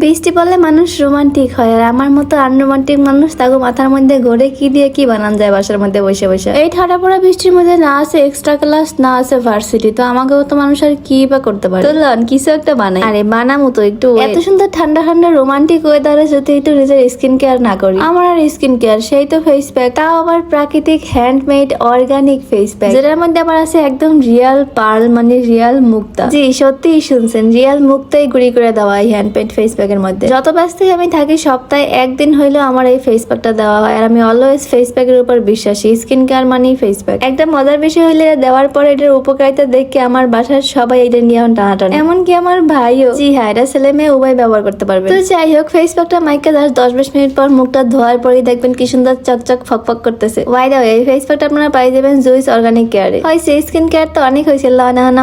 বৃষ্টি পড়লে মানুষ রোমান্টিক হয়, আর আমার মতো আনরোমান্টিক মানুষ তাকে মাথার মধ্যে গড়ে কি দিয়ে কি বানান যায় বাসার মধ্যে বসে বসে। এই ঠাডা পড়া বৃষ্টির মধ্যে না আছে এক্সট্রা ক্লাস, না আছে ভার্সিটি, তো আমাকেও তো মানুষ আর কি বা করতে পারে। চলুন কিছু একটা বানাই। আরে বানামো তো, একটু এত সুন্দর ঠান্ডা ঠান্ডা রোমান্টিক ওয়েদারে যদি একটু নিজের স্কিন কেয়ার না করি। আমার আর স্কিন কেয়ার, সেই তো ফেস প্যাক, তাও আবার প্রাকৃতিক হ্যান্ডমেড অর্গানিক ফেস প্যাক, যেটার মধ্যে আবার আছে একদম রিয়াল পার্ল, মানে রিয়াল মুক্তা। জি সত্যিই শুনছেন, রিয়াল মুক্তাই গুঁড়ি করে দেওয়া এই হ্যান্ডমেড ফেস প্যাকের মধ্যে। যত ব্যস্তই আমি থাকি, সপ্তাহে একদিন হইলেও আমার এই ফেস প্যাকটা দেওয়া হয়, আর আমি অলওয়েজ ফেস প্যাকের উপর বিশ্বাসী। স্কিন কেয়ার মানেই ফেস প্যাক। একটা মজার বিষয় হইলে দেওয়ার পরে এটার উপকারিতা দেখে আমার বাসার সবাই এটা নিয়ে টানাটানি, এমনকি আমার ভাইও। জি হ্যাঁ, এটা ছেলে মেয়ে উভয় ব্যবহার করতে পারবে। তো যাই হোক, ফেস প্যাকটা মাইকে 10-20 মিনিট পর মুখটা ধোয়ার পরেই দেখবেন কি সুন্দর চকচক ফকফক করতেছে। ওয়াই দা এই ফেস প্যাকটা আপনারা পাই যাবেন জুইস অর্গানিক কেয়ারে। হয়েছে স্কিন কেয়ার তো অনেক হয়েছে,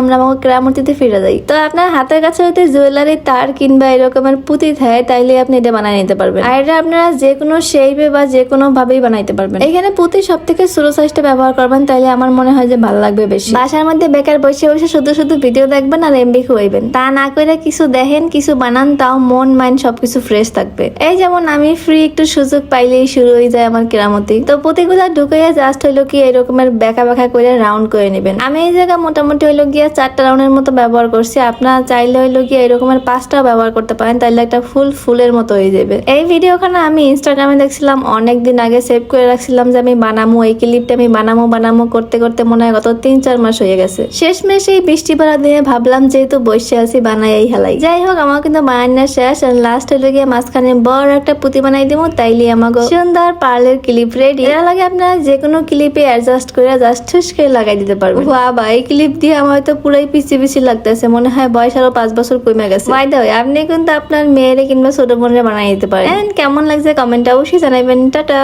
আমরা আমাকে কেরামতিতে ফিরে যাই। তো আপনার হাতের কাছে হয়তো জুয়েলারি তার কিংবা এরকমের পুঁতি থাকে, তাইলে আপনি এটা বানাই নিতে পারবেন। আর এটা আপনারা যে কোনো শেপে বা যে কোনো ভাবেই বানাইতে পারবেন। এখানে পুঁতি সব থেকে ছোট সাইজটা ব্যবহার করবেন, তাইলে আমার মনে হয় যে ভালো লাগবে বেশি। বাসার মধ্যে বেকার বসে বসে শুধু শুধু ভিডিও দেখবেন আর এমবি খুয়াইবেন, তা না করে কিছু দেখেন, কিছু বানান, তাও মন মাইন্ড সবকিছু ফ্রেশ থাকবে। এই যেমন আমি ফ্রি একটু সুযোগ পাইলেই শুরু হয়ে যায় আমার কেরামতি। তো পুঁতিগুলা ঢুকাইয়া জাস্ট হইলো কি এরকমের বেঁকা বেঁকা করে রাউন্ড করে নেবেন। আমি এই জায়গা মোটামুটি হইলো গিয়া 4টা রাউন্ডের মতো ব্যবহার করছি। আপনারা চাইলে হইলো গিয়া এরকমের 5টাও ব্যবহার করতে পারেন, তাইলে একটা ফুলের মতো হয়ে যাবে। এই ভিডিওখানে আমি ইনস্টাগ্রামে দেখছিলাম, অনেকদিন আগে সেভ করে রাখছিলাম যে আমি বানামো, এই ক্লিপটা আমি বানামো করতে করতে মনে হয় গত 3-4 মাস হয়ে গেছে। শেষমেশ এই বৃষ্টি পড়া দিয়ে ভাবলাম যেহেতু বসে আছি বানাই এই হেলাই। যাই হোক, আমার কিন্তু বানানো শেষ, আর লাস্ট হইলো গিয়ে মাঝখানে বড় একটা পুঁতি বানাই দিব, তাইলে আমাকে সুন্দর পার্লের ক্লিপ রেডি। এর লাগে আপনারা যে কোনো ক্লিপে অ্যাডজাস্ট করে জাস্ট ঠুস করে লাগাই দিতে পারবেন। বাবা, এই ক্লিপ দিয়ে আমার হয়তো পুরাই পিছি লাগতেছে, মনে হয় বয়স আরো 5 বছর কমে গেছে। বাই দ্য ওয়ে, আপনি কিন্তু আপনার মেয়েরে কিংবা ছোট বোনের বানাই দিতে পারেন। কেমন লাগছে কমেন্টে অবশ্যই জানাবেন। টাটা।